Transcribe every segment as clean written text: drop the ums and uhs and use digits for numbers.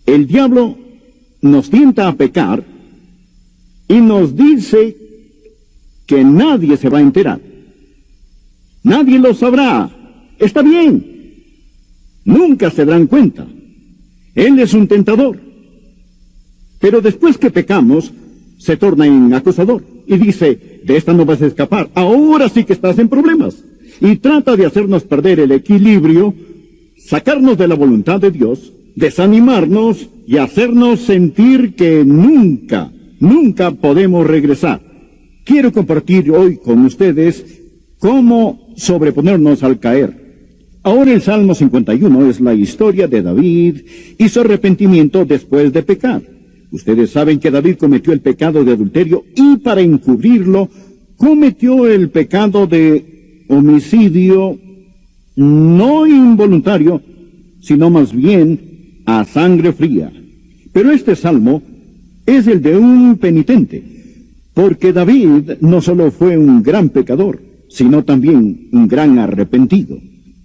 El diablo nos tienta a pecar y nos dice que nadie se va a enterar. Nadie lo sabrá. Está bien. Nunca se darán cuenta. Él es un tentador. Pero después que pecamos, se torna en acusador y dice, de esta no vas a escapar. Ahora sí que estás en problemas. Y trata de hacernos perder el equilibrio, sacarnos de la voluntad de Dios, desanimarnos y hacernos sentir que nunca podemos regresar. Quiero compartir hoy con ustedes cómo sobreponernos al caer. Ahora el Salmo 51 es la historia de David y su arrepentimiento después de pecar. Ustedes saben que David cometió el pecado de adulterio y para encubrirlo cometió el pecado de homicidio no involuntario, sino más bien a sangre fría. Pero este salmo es el de un penitente, porque David no solo fue un gran pecador, sino también un gran arrepentido.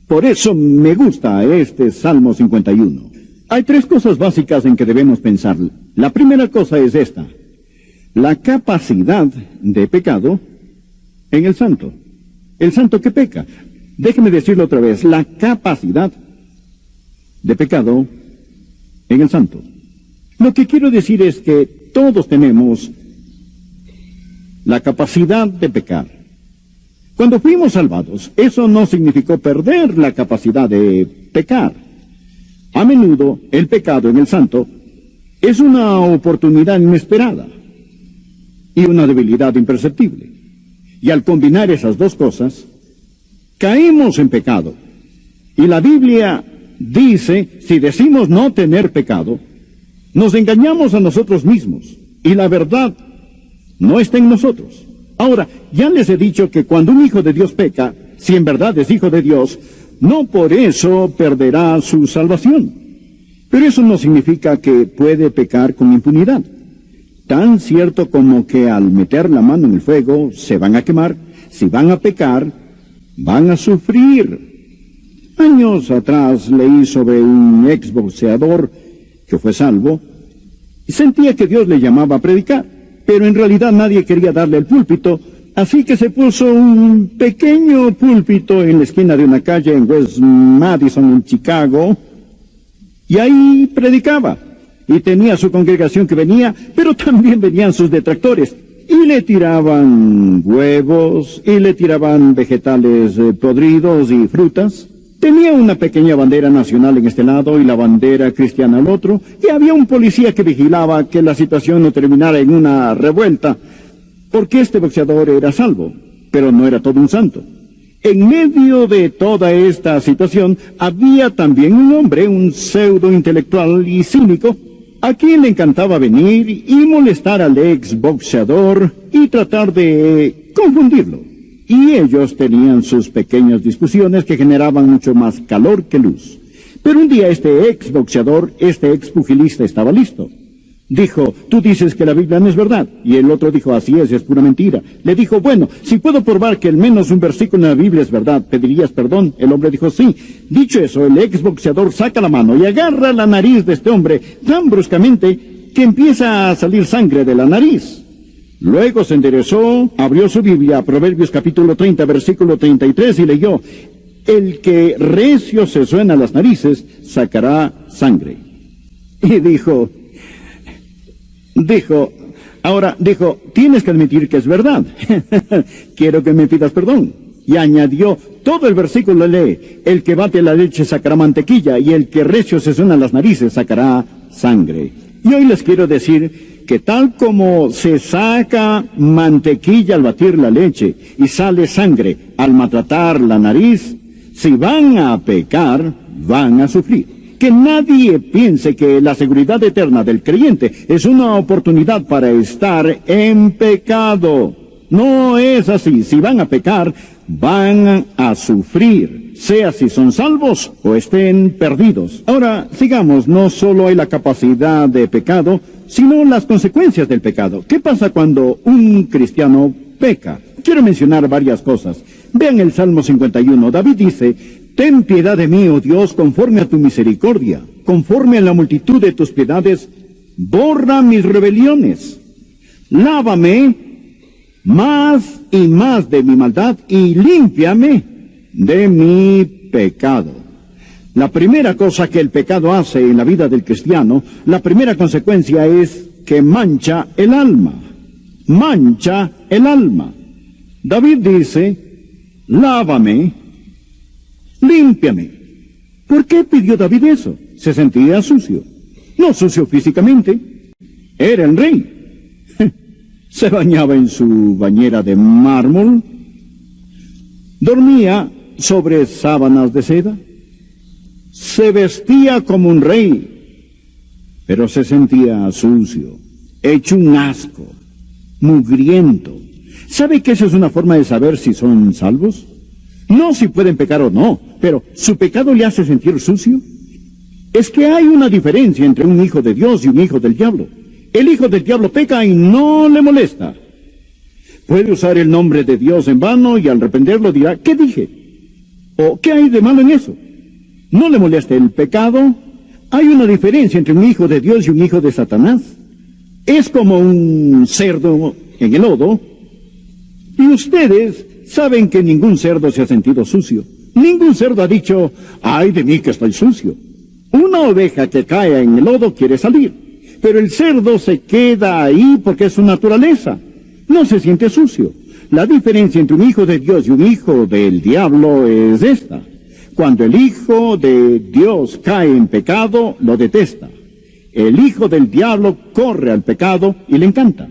Por eso me gusta este Salmo 51. Hay tres cosas básicas en que debemos pensar. La primera cosa es esta: la capacidad de pecado en el santo. El santo que peca. Déjeme decirlo otra vez: la capacidad de pecado en el santo. Lo que quiero decir es que todos tenemos la capacidad de pecar. Cuando fuimos salvados, eso no significó perder la capacidad de pecar. A menudo, el pecado en el santo es una oportunidad inesperada y una debilidad imperceptible. Y al combinar esas dos cosas, caemos en pecado. Y la Biblia dice, si decimos no tener pecado, nos engañamos a nosotros mismos, y la verdad no está en nosotros. Ahora, ya les he dicho que cuando un hijo de Dios peca, si en verdad es hijo de Dios, no por eso perderá su salvación. Pero eso no significa que puede pecar con impunidad. Tan cierto como que al meter la mano en el fuego se van a quemar, si van a pecar, van a sufrir. Años atrás leí sobre un exboxeador que fue salvo y sentía que Dios le llamaba a predicar, pero en realidad nadie quería darle el púlpito, así que se puso un pequeño púlpito en la esquina de una calle en West Madison, en Chicago, y ahí predicaba. Y tenía su congregación que venía, pero también venían sus detractores. Y le tiraban huevos, y le tiraban vegetales podridos y frutas. Tenía una pequeña bandera nacional en este lado y la bandera cristiana al otro, y había un policía que vigilaba que la situación no terminara en una revuelta, porque este boxeador era salvo, pero no era todo un santo. En medio de toda esta situación había también un hombre, un pseudo intelectual y cínico, a quien le encantaba venir y molestar al ex boxeador y tratar de confundirlo. Y ellos tenían sus pequeñas discusiones que generaban mucho más calor que luz. Pero un día este ex boxeador, este ex pugilista estaba listo. Dijo, tú dices que la Biblia no es verdad. Y el otro dijo, así es pura mentira. Le dijo, bueno, si puedo probar que al menos un versículo en la Biblia es verdad, ¿pedirías perdón? El hombre dijo, sí. Dicho eso, el ex boxeador saca la mano y agarra la nariz de este hombre tan bruscamente que empieza a salir sangre de la nariz. Luego se enderezó, abrió su Biblia, Proverbios capítulo 30, versículo 33, y leyó, el que recio se suena las narices, sacará sangre. Y dijo, tienes que admitir que es verdad. Quiero que me pidas perdón. Y añadió, todo el versículo lee, el que bate la leche sacará mantequilla, y el que recio se suena las narices sacará sangre. Y hoy les quiero decir que tal como se saca mantequilla al batir la leche y sale sangre al maltratar la nariz, si van a pecar, van a sufrir. Que nadie piense que la seguridad eterna del creyente es una oportunidad para estar en pecado. No es así. Si van a pecar, van a sufrir, sea si son salvos o estén perdidos. Ahora, sigamos, no solo hay la capacidad de pecado, sino las consecuencias del pecado. ¿Qué pasa cuando un cristiano peca? Quiero mencionar varias cosas. Vean el Salmo 51. David dice, Ten piedad de mí, oh Dios, conforme a tu misericordia, conforme a la multitud de tus piedades, borra mis rebeliones. Lávame más y más de mi maldad y límpiame de mi pecado. La primera cosa que el pecado hace en la vida del cristiano, la primera consecuencia es que mancha el alma. Mancha el alma. David dice, lávame, límpiame. ¿Por qué pidió David eso? Se sentía sucio. No sucio físicamente. Era el rey. Se bañaba en su bañera de mármol. Dormía sobre sábanas de seda. Se vestía como un rey, pero se sentía sucio, hecho un asco, mugriento. ¿Sabe que esa es una forma de saber si son salvos? No si pueden pecar o no, pero ¿su pecado le hace sentir sucio? Es que hay una diferencia entre un hijo de Dios y un hijo del diablo. El hijo del diablo peca y no le molesta. Puede usar el nombre de Dios en vano y al arrepentirlo dirá, ¿qué dije? ¿O qué hay de malo en eso? ¿No le molesta el pecado? Hay una diferencia entre un hijo de Dios y un hijo de Satanás. Es como un cerdo en el lodo. Y ustedes saben que ningún cerdo se ha sentido sucio. Ningún cerdo ha dicho, ay de mí que estoy sucio. Una oveja que cae en el lodo quiere salir. Pero el cerdo se queda ahí porque es su naturaleza. No se siente sucio. La diferencia entre un hijo de Dios y un hijo del diablo es esta. Cuando el hijo de Dios cae en pecado, lo detesta. El hijo del diablo corre al pecado y le encanta.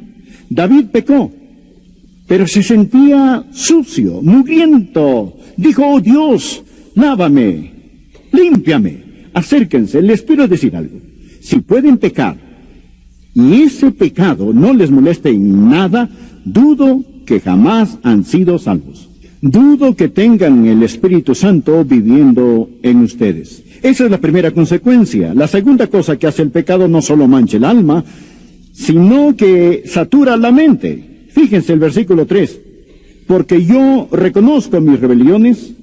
David pecó, pero se sentía sucio, mugriento. Dijo, oh Dios, lávame, límpiame. Acérquense, les quiero decir algo. Si pueden pecar, y ese pecado no les moleste en nada, dudo que jamás han sido salvos. Dudo que tengan el Espíritu Santo viviendo en ustedes. Esa es la primera consecuencia. La segunda cosa que hace el pecado no solo mancha el alma, sino que satura la mente. Fíjense el versículo 3. Porque yo reconozco mis rebeliones,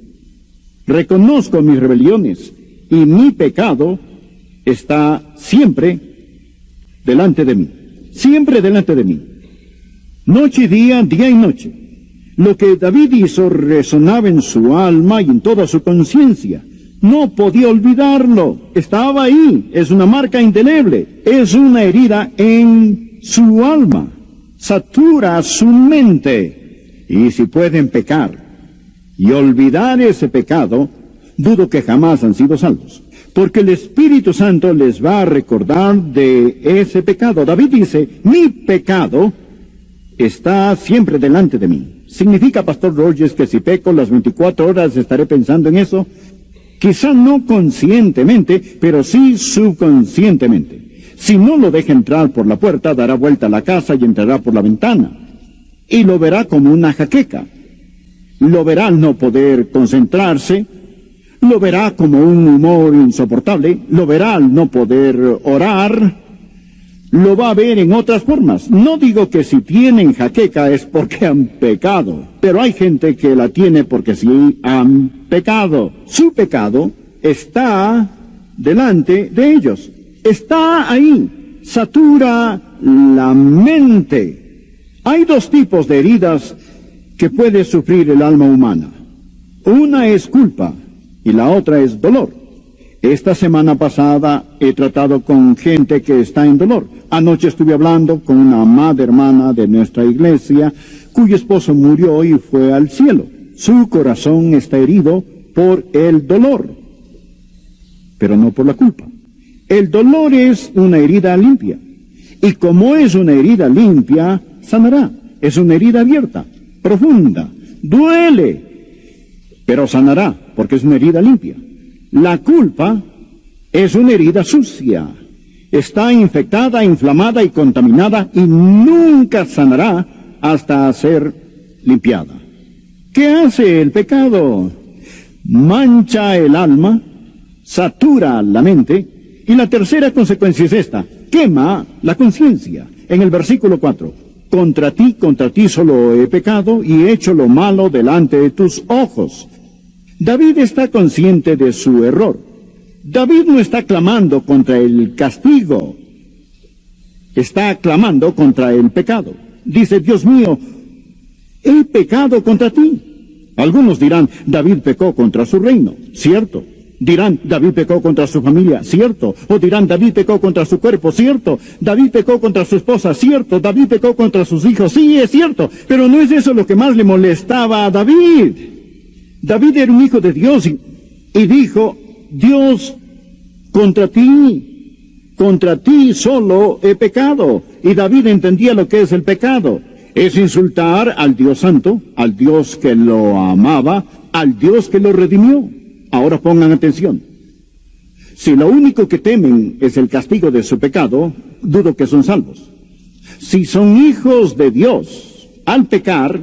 y mi pecado está siempre delante de mí. Siempre delante de mí. Noche y día, día y noche. Lo que David hizo resonaba en su alma y en toda su conciencia. No podía olvidarlo. Estaba ahí. Es una marca indeleble. Es una herida en su alma. Satura su mente. Y si pueden pecar y olvidar ese pecado, dudo que jamás han sido salvos. Porque el Espíritu Santo les va a recordar de ese pecado. David dice, mi pecado está siempre delante de mí. ¿Significa, Pastor Rogers, que si peco las 24 horas estaré pensando en eso? Quizá no conscientemente, pero sí subconscientemente. Si no lo deja entrar por la puerta, dará vuelta a la casa y entrará por la ventana. Y lo verá como una jaqueca. Lo verá al no poder concentrarse. Lo verá como un humor insoportable. Lo verá al no poder orar. Lo va a ver en otras formas. No digo que si tienen jaqueca es porque han pecado, pero hay gente que la tiene porque sí han pecado. Su pecado está delante de ellos. Está ahí. Satura la mente. Hay dos tipos de heridas que puede sufrir el alma humana. Una es culpa y la otra es dolor. Esta semana pasada he tratado con gente que está en dolor. Anoche estuve hablando con una amada hermana de nuestra iglesia, cuyo esposo murió y fue al cielo. Su corazón está herido por el dolor, pero no por la culpa. El dolor es una herida limpia, y como es una herida limpia, sanará. Es una herida abierta, profunda, duele, pero sanará, porque es una herida limpia. La culpa es una herida sucia. Está infectada, inflamada y contaminada y nunca sanará hasta ser limpiada. ¿Qué hace el pecado? Mancha el alma, satura la mente y la tercera consecuencia es esta: quema la conciencia. En el versículo 4, contra ti solo he pecado y he hecho lo malo delante de tus ojos. David está consciente de su error. David no está clamando contra el castigo, está clamando contra el pecado. Dice, Dios mío, he pecado contra ti. Algunos dirán, David pecó contra su reino, cierto. Dirán, David pecó contra su familia, cierto. O dirán, David pecó contra su cuerpo, cierto. David pecó contra su esposa, cierto. David pecó contra sus hijos, sí, es cierto. Pero no es eso lo que más le molestaba a David. David era un hijo de Dios y dijo, Dios, contra ti solo he pecado. Y David entendía lo que es el pecado. Es insultar al Dios Santo, al Dios que lo amaba, al Dios que lo redimió. Ahora pongan atención. Si lo único que temen es el castigo de su pecado, dudo que son salvos. Si son hijos de Dios, al pecar,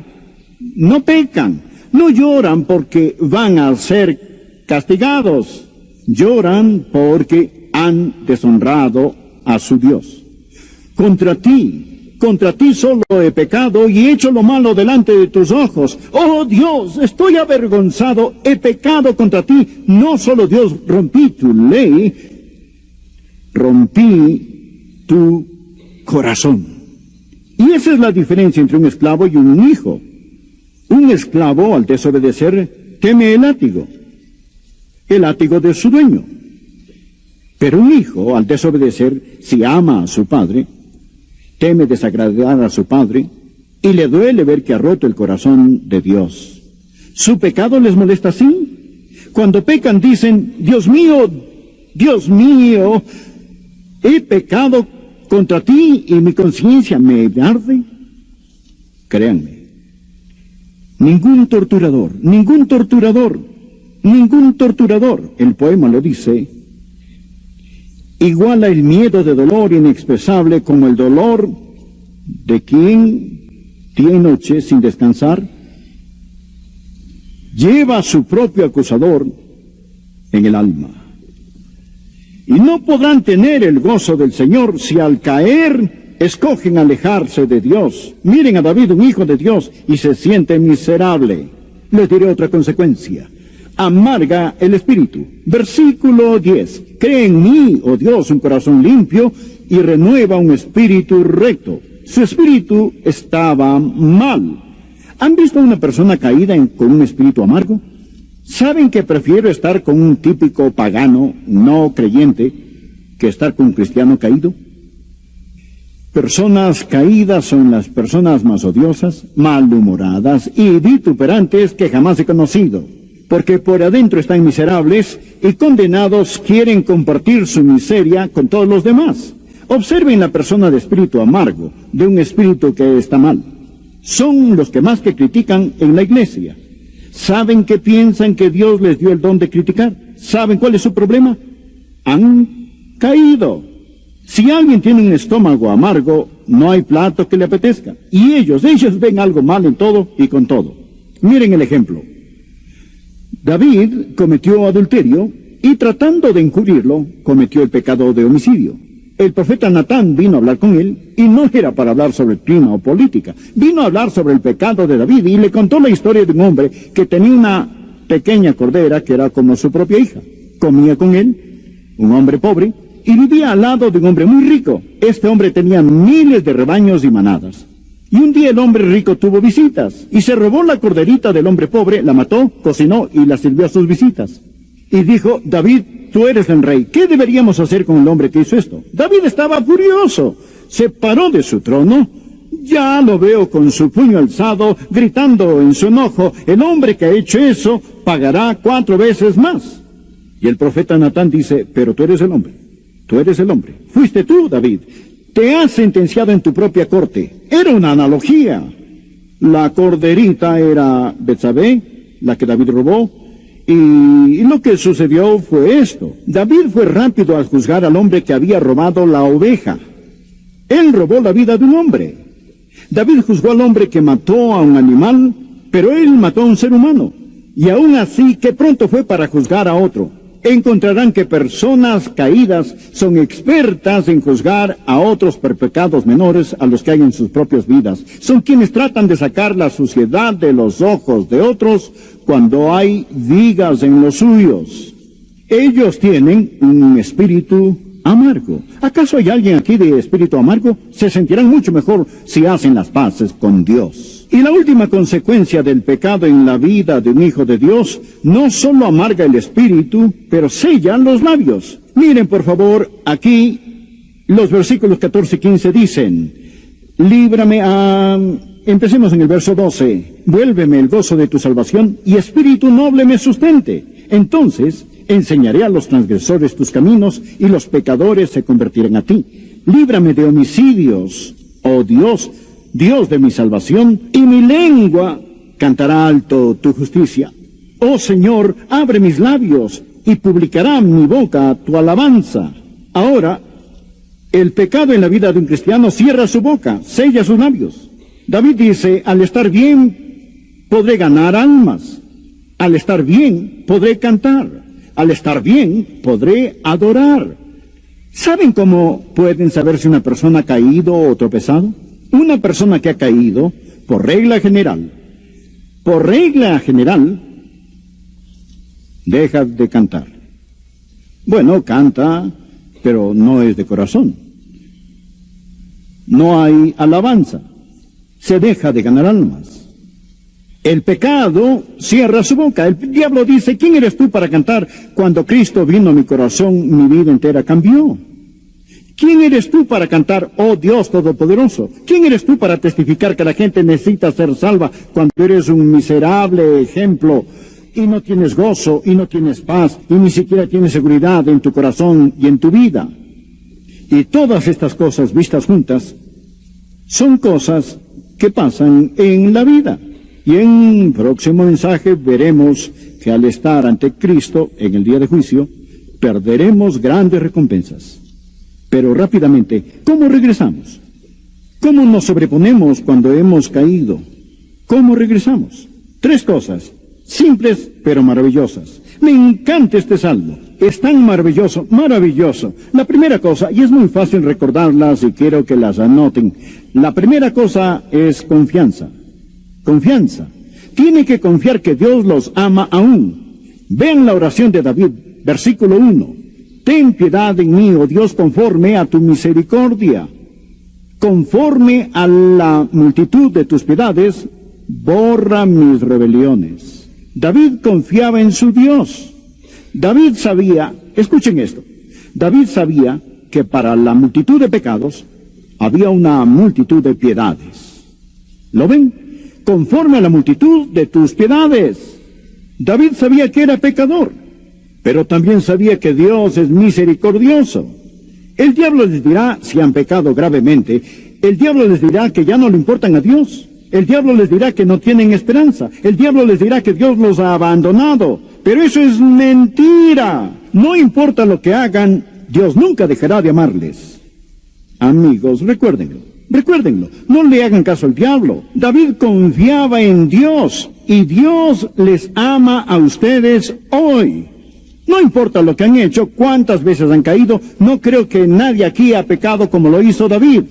no pecan, no lloran porque van a ser castigados, lloran porque han deshonrado a su Dios. Contra ti solo he pecado y he hecho lo malo delante de tus ojos. Oh Dios, estoy avergonzado, he pecado contra ti. No solo Dios, rompí tu ley, rompí tu corazón. Y esa es la diferencia entre un esclavo y un hijo. Un esclavo, al desobedecer, teme el látigo de su dueño. Pero un hijo, al desobedecer, si ama a su padre, teme desagradar a su padre y le duele ver que ha roto el corazón de Dios. ¿Su pecado les molesta así? Cuando pecan dicen, Dios mío, he pecado contra ti y mi conciencia me arde. Créanme, ningún torturador, el poema lo dice, iguala el miedo de dolor inexpresable como el dolor de quien día y noche sin descansar lleva a su propio acusador en el alma. Y no podrán tener el gozo del Señor si al caer escogen alejarse de Dios. Miren a David, un hijo de Dios, y se siente miserable. Les diré otra consecuencia. Amarga el espíritu. Versículo 10. Cree en mí, oh Dios, un corazón limpio y renueva un espíritu recto. Su espíritu estaba mal. ¿Han visto a una persona caída con un espíritu amargo? ¿Saben que prefiero estar con un típico pagano no creyente que estar con un cristiano caído? Personas caídas son las personas más odiosas, malhumoradas y vituperantes que jamás he conocido, porque por adentro están miserables y condenados quieren compartir su miseria con todos los demás. Observen la persona de espíritu amargo, de un espíritu que está mal. Son los que más que critican en la iglesia. ¿Saben que piensan que Dios les dio el don de criticar? ¿Saben cuál es su problema? Han caído. Si alguien tiene un estómago amargo, no hay plato que le apetezca. Y ellos ven algo mal en todo y con todo. Miren el ejemplo. David cometió adulterio y tratando de encubrirlo, cometió el pecado de homicidio. El profeta Natán vino a hablar con él y no era para hablar sobre clima o política. Vino a hablar sobre el pecado de David y le contó la historia de un hombre que tenía una pequeña cordera que era como su propia hija. Comía con él, un hombre pobre, y vivía al lado de un hombre muy rico. Este hombre tenía miles de rebaños y manadas. Y un día el hombre rico tuvo visitas y se robó la corderita del hombre pobre, la mató, cocinó y la sirvió a sus visitas. Y dijo, David, tú eres el rey, ¿qué deberíamos hacer con el hombre que hizo esto? David estaba furioso, se paró de su trono, ya lo veo con su puño alzado, gritando en su enojo, el hombre que ha hecho eso pagará 4 veces más. Y el profeta Natán dice, pero tú eres el hombre, fuiste tú, David, te has sentenciado en tu propia corte. Era una analogía. La corderita era Betsabé, la que David robó, y lo que sucedió fue esto. David fue rápido al juzgar al hombre que había robado la oveja. Él robó la vida de un hombre. David juzgó al hombre que mató a un animal, pero él mató a un ser humano. Y aún así, que pronto fue para juzgar a otro. encontrarán que personas caídas son expertas en juzgar a otros por pecados menores a los que hay en sus propias vidas. Son quienes tratan de sacar la suciedad de los ojos de otros cuando hay vigas en los suyos. Ellos tienen un espíritu amargo. ¿Acaso hay alguien aquí de espíritu amargo? Se sentirán mucho mejor si hacen las paces con Dios. Y la última consecuencia del pecado en la vida de un hijo de Dios no solo amarga el espíritu, pero sella los labios. Miren por favor, aquí los versículos 14 y 15 dicen, líbrame a... Empecemos en el verso 12. Vuélveme el gozo de tu salvación y espíritu noble me sustente. Entonces enseñaré a los transgresores tus caminos y los pecadores se convertirán a ti. Líbrame de homicidios, oh Dios, Dios de mi salvación, y mi lengua cantará alto tu justicia. Oh Señor, abre mis labios y publicará mi boca tu alabanza. Ahora, el pecado en la vida de un cristiano cierra su boca, sella sus labios. David dice, al estar bien, podré ganar almas. Al estar bien, podré cantar. Al estar bien, podré adorar. ¿Saben cómo pueden saber si una persona ha caído o tropezado? Una persona que ha caído, por regla general, deja de cantar. Bueno, canta, pero no es de corazón. No hay alabanza. Se deja de ganar almas. El pecado cierra su boca. El diablo dice, ¿quién eres tú para cantar? Cuando Cristo vino a mi corazón, mi vida entera cambió. ¿Quién eres tú para cantar, oh Dios Todopoderoso? ¿Quién eres tú para testificar que la gente necesita ser salva cuando eres un miserable ejemplo y no tienes gozo y no tienes paz y ni siquiera tienes seguridad en tu corazón y en tu vida? Y todas estas cosas vistas juntas son cosas que pasan en la vida. Y en un próximo mensaje veremos que al estar ante Cristo en el día de juicio, perderemos grandes recompensas. Pero rápidamente, ¿cómo regresamos? ¿Cómo nos sobreponemos cuando hemos caído? ¿Cómo regresamos? 3 cosas, simples pero maravillosas. Me encanta este salmo. Es tan maravilloso, maravilloso. La primera cosa, y es muy fácil recordarlas y quiero que las anoten. La primera cosa es confianza. Confianza. Tiene que confiar que Dios los ama aún. Vean la oración de David, versículo 1. Ten piedad en mí, oh Dios, conforme a tu misericordia. Conforme a la multitud de tus piedades, borra mis rebeliones. David confiaba en su Dios. David sabía, escuchen esto, David sabía que para la multitud de pecados había una multitud de piedades. ¿Lo ven? Conforme a la multitud de tus piedades. David sabía que era pecador, pero también sabía que Dios es misericordioso. El diablo les dirá, si han pecado gravemente, el diablo les dirá que ya no le importan a Dios. El diablo les dirá que no tienen esperanza. El diablo les dirá que Dios los ha abandonado. Pero eso es mentira. No importa lo que hagan, Dios nunca dejará de amarles. Amigos, recuérdenlo. No le hagan caso al diablo. David confiaba en Dios y Dios les ama a ustedes hoy. No importa lo que han hecho, cuántas veces han caído, no creo que nadie aquí ha pecado como lo hizo David.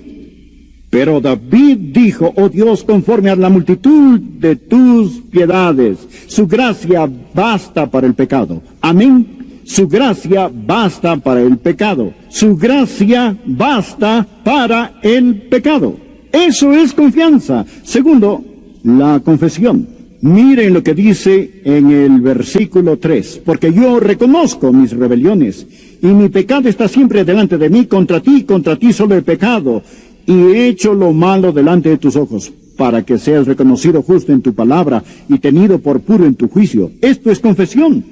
Pero David dijo, oh Dios, conforme a la multitud de tus piedades, su gracia basta para el pecado. Amén. Su gracia basta para el pecado. Su gracia basta para el pecado. Eso es confianza. Segundo, la confesión. Miren lo que dice en el versículo 3. Porque yo reconozco mis rebeliones, y mi pecado está siempre delante de mí. Contra ti solo he pecado, y he hecho lo malo delante de tus ojos, para que seas reconocido justo en tu palabra, y tenido por puro en tu juicio. Esto es confesión.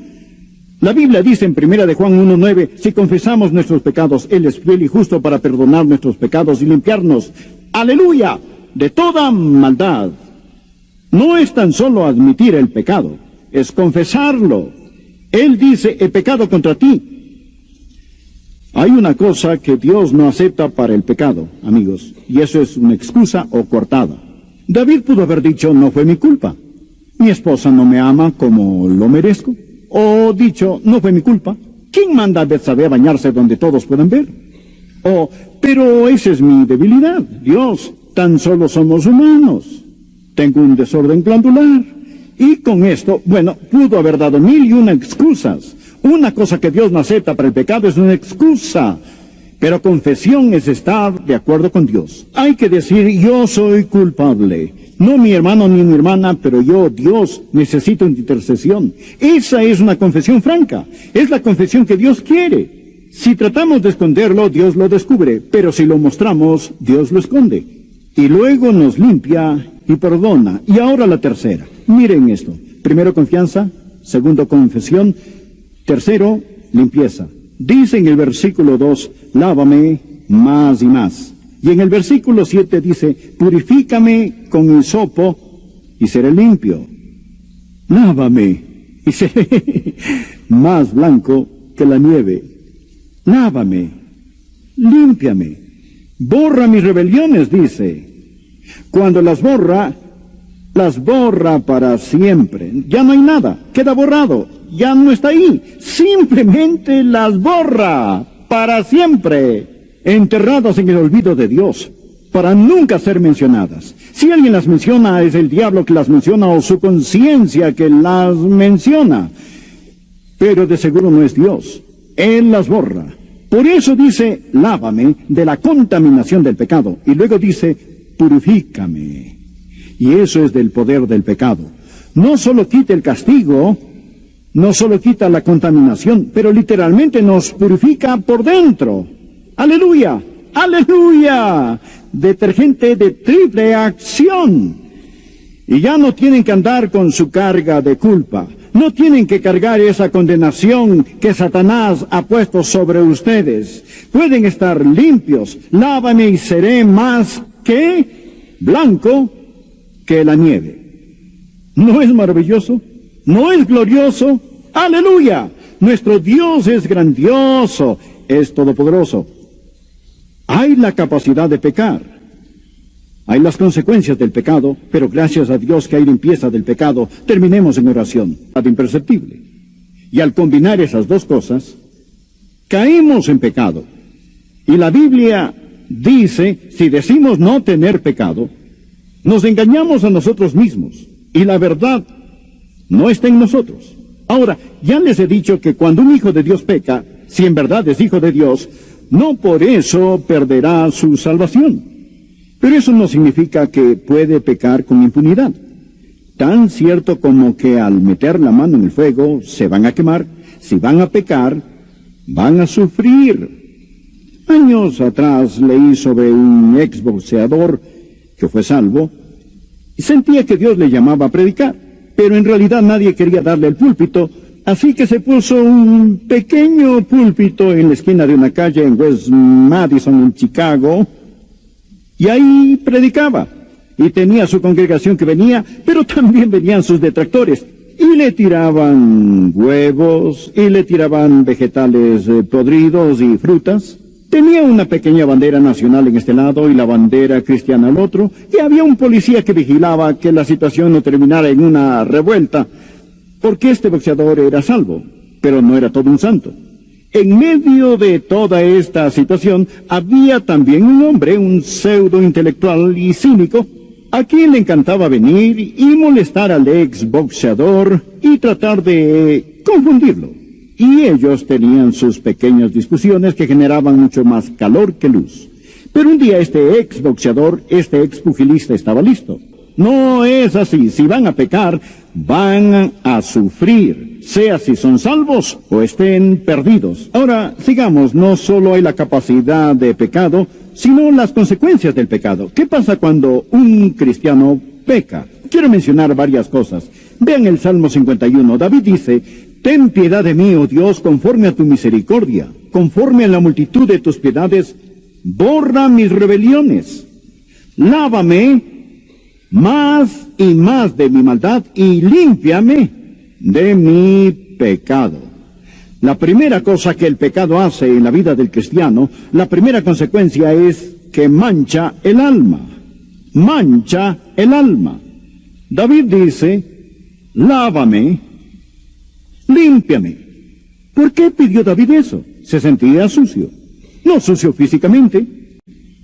La Biblia dice en 1 de Juan 1:9, si confesamos nuestros pecados, Él es fiel y justo para perdonar nuestros pecados y limpiarnos, aleluya, de toda maldad. No es tan solo admitir el pecado, es confesarlo. Él dice, he pecado contra ti. Hay una cosa que Dios no acepta para el pecado, amigos, y eso es una excusa o coartada. David pudo haber dicho, no fue mi culpa. Mi esposa no me ama como lo merezco. O dicho, no fue mi culpa, ¿Quién manda a Betsabé a bañarse donde todos puedan ver? Oh, pero esa es mi debilidad. Dios, tan solo somos humanos. Tengo un desorden glandular. Y con esto, bueno, pudo haber dado 1001 excusas. Una cosa que Dios no acepta para el pecado es una excusa. Pero confesión es estar de acuerdo con Dios. Hay que decir, yo soy culpable. No mi hermano ni mi hermana, pero yo, Dios, necesito intercesión. Esa es una confesión franca. Es la confesión que Dios quiere. Si tratamos de esconderlo, Dios lo descubre. Pero si lo mostramos, Dios lo esconde. Y luego nos limpia y perdona. Y ahora la tercera. Miren esto. Primero, confianza. Segundo, confesión. Tercero, limpieza. Dice en el versículo 2, lávame más y más. Y en el versículo 7 dice, purifícame con hisopo y seré limpio. Lávame y seré más blanco que la nieve. Lávame, límpiame, borra mis rebeliones, dice. Cuando las borra para siempre. Ya no hay nada, queda borrado, ya no está ahí. Simplemente las borra para siempre. Enterradas en el olvido de Dios, para nunca ser mencionadas. Si alguien las menciona, es el diablo que las menciona o su conciencia que las menciona. Pero de seguro no es Dios. Él las borra. Por eso dice, lávame de la contaminación del pecado. Y luego dice, purifícame. Y eso es del poder del pecado. No solo quita el castigo, no solo quita la contaminación, pero literalmente nos purifica por dentro. ¡Aleluya! ¡Aleluya! Detergente de triple acción. Y ya no tienen que andar con su carga de culpa. No tienen que cargar esa condenación que Satanás ha puesto sobre ustedes. Pueden estar limpios. Lávame y seré más que blanco que la nieve. ¿No es maravilloso? ¿No es glorioso? ¡Aleluya! Nuestro Dios es grandioso, es todopoderoso. Hay la capacidad de pecar. Hay las consecuencias del pecado, pero gracias a Dios que hay limpieza del pecado. Terminemos en oración. Imperceptible. Y al combinar esas dos cosas, caemos en pecado. Y la Biblia dice, si decimos no tener pecado, nos engañamos a nosotros mismos. Y la verdad no está en nosotros. Ahora, ya les he dicho que cuando un hijo de Dios peca, si en verdad es hijo de Dios, no por eso perderá su salvación. Pero eso no significa que puede pecar con impunidad. Tan cierto como que al meter la mano en el fuego se van a quemar, si van a pecar, van a sufrir. Años atrás leí sobre un exboxeador que fue salvo y sentía que Dios le llamaba a predicar, pero en realidad nadie quería darle el púlpito. Así que se puso un pequeño púlpito en la esquina de una calle en West Madison, en Chicago, y ahí predicaba. Y tenía su congregación que venía, pero también venían sus detractores. Y le tiraban huevos, y le tiraban vegetales podridos y frutas. Tenía una pequeña bandera nacional en este lado y la bandera cristiana al otro, y había un policía que vigilaba que la situación no terminara en una revuelta. Porque este boxeador era salvo, pero no era todo un santo. En medio de toda esta situación, había también un hombre, un pseudo intelectual y cínico, a quien le encantaba venir y molestar al ex boxeador y tratar de confundirlo. Y ellos tenían sus pequeñas discusiones que generaban mucho más calor que luz. Pero un día este ex boxeador, este ex pugilista estaba listo. No es así. Si van a pecar, van a sufrir, sea si son salvos o estén perdidos. Ahora, sigamos, no solo hay la capacidad de pecado, sino las consecuencias del pecado. ¿Qué pasa cuando un cristiano peca? Quiero mencionar varias cosas. Vean el Salmo 51. David dice, ten piedad de mí, oh Dios, conforme a tu misericordia, conforme a la multitud de tus piedades, borra mis rebeliones. Lávame más y más de mi maldad y límpiame de mi pecado. La primera cosa que el pecado hace en la vida del cristiano, la primera consecuencia es que mancha el alma. Mancha el alma. David dice, lávame, límpiame, ¿Por qué pidió David eso? Se sentía sucio. No sucio físicamente.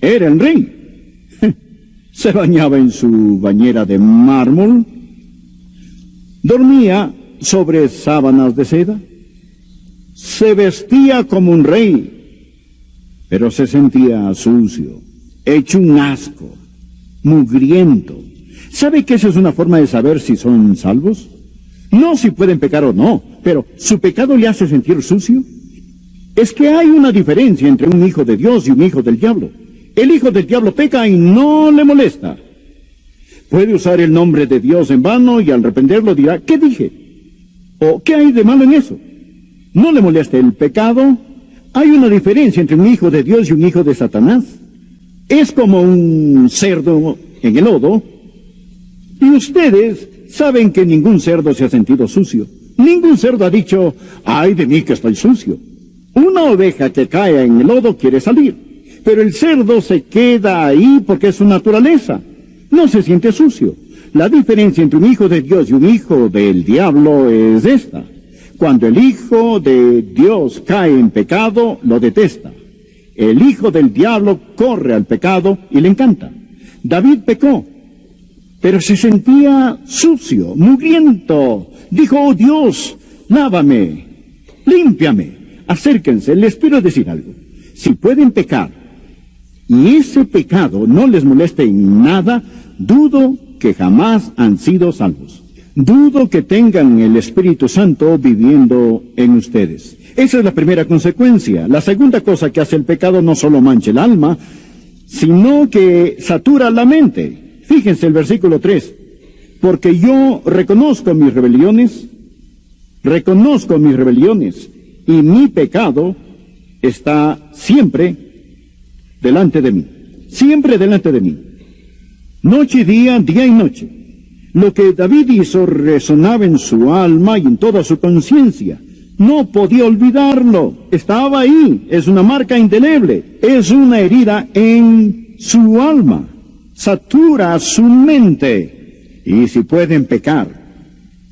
Era el rey. Se bañaba en su bañera de mármol. Dormía sobre sábanas de seda. Se vestía como un rey, pero se sentía sucio, hecho un asco, mugriento. ¿Sabe que esa es una forma de saber si son salvos? No si pueden pecar o no, pero ¿su pecado le hace sentir sucio? Es que hay una diferencia entre un hijo de Dios y un hijo del diablo. El hijo del diablo peca y no le molesta. Puede usar el nombre de Dios en vano y al reprenderlo dirá, ¿qué dije? ¿O qué hay de malo en eso? ¿No le molesta el pecado? Hay una diferencia entre un hijo de Dios y un hijo de Satanás. Es como un cerdo en el lodo. Y ustedes saben que ningún cerdo se ha sentido sucio. Ningún cerdo ha dicho, ¡ay de mí que estoy sucio! Una oveja que cae en el lodo quiere salir. Pero el cerdo se queda ahí porque es su naturaleza. No se siente sucio. La diferencia entre un hijo de Dios y un hijo del diablo es esta. Cuando el hijo de Dios cae en pecado, lo detesta. El hijo del diablo corre al pecado y le encanta. David pecó, pero se sentía sucio, mugriento. Dijo, oh Dios, lávame, límpiame. Acérquense, les quiero decir algo. Si pueden pecar, y ese pecado no les moleste en nada, dudo que jamás han sido salvos. Dudo que tengan el Espíritu Santo viviendo en ustedes. Esa es la primera consecuencia. La segunda cosa que hace el pecado no solo mancha el alma, sino que satura la mente. Fíjense el versículo 3. Porque yo reconozco mis rebeliones, y mi pecado está siempre delante de mí. Siempre delante de mí. Noche y día, día y noche. Lo que David hizo resonaba en su alma y en toda su conciencia. No podía olvidarlo. Estaba ahí. Es una marca indeleble. Es una herida en su alma. Satura su mente. Y si pueden pecar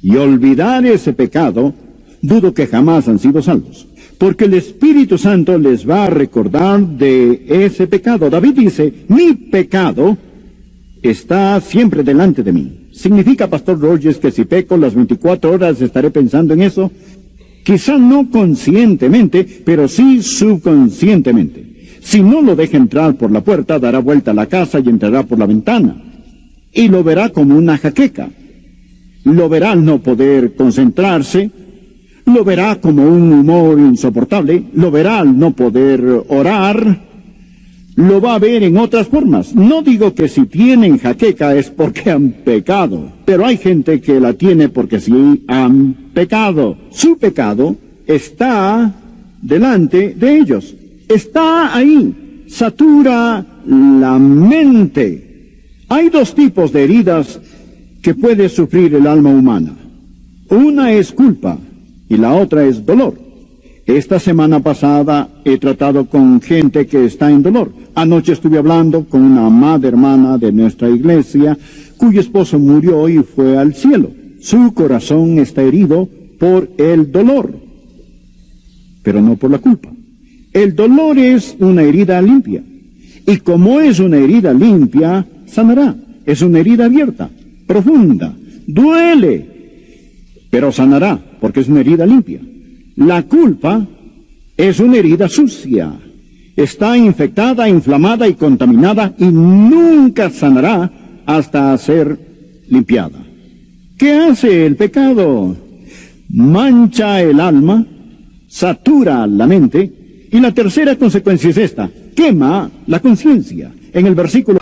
y olvidar ese pecado, dudo que jamás han sido salvos. Porque el Espíritu Santo les va a recordar de ese pecado. David dice, mi pecado está siempre delante de mí. ¿Significa, Pastor Rogers, que si peco las 24 horas estaré pensando en eso? Quizá no conscientemente, pero sí subconscientemente. Si no lo deja entrar por la puerta, dará vuelta a la casa y entrará por la ventana. Y lo verá como una jaqueca. Lo verá al no poder concentrarse. Lo verá como un humor insoportable. Lo verá al no poder orar. Lo va a ver en otras formas. No digo que si tienen jaqueca es porque han pecado, pero hay gente que la tiene porque sí han pecado. Su pecado está delante de ellos. Está ahí. Satura la mente. Hay dos tipos de heridas que puede sufrir el alma humana. Una es culpa y la otra es dolor. Esta semana pasada he tratado con gente que está en dolor. Anoche estuve hablando con una amada hermana de nuestra iglesia, cuyo esposo murió y fue al cielo. Su corazón está herido por el dolor, pero no por la culpa. El dolor es una herida limpia, y como es una herida limpia, sanará. Es una herida abierta, profunda, duele, pero sanará, porque es una herida limpia. La culpa es una herida sucia. Está infectada, inflamada y contaminada y nunca sanará hasta ser limpiada. ¿Qué hace el pecado? Mancha el alma, satura la mente y la tercera consecuencia es esta: quema la conciencia. En el versículo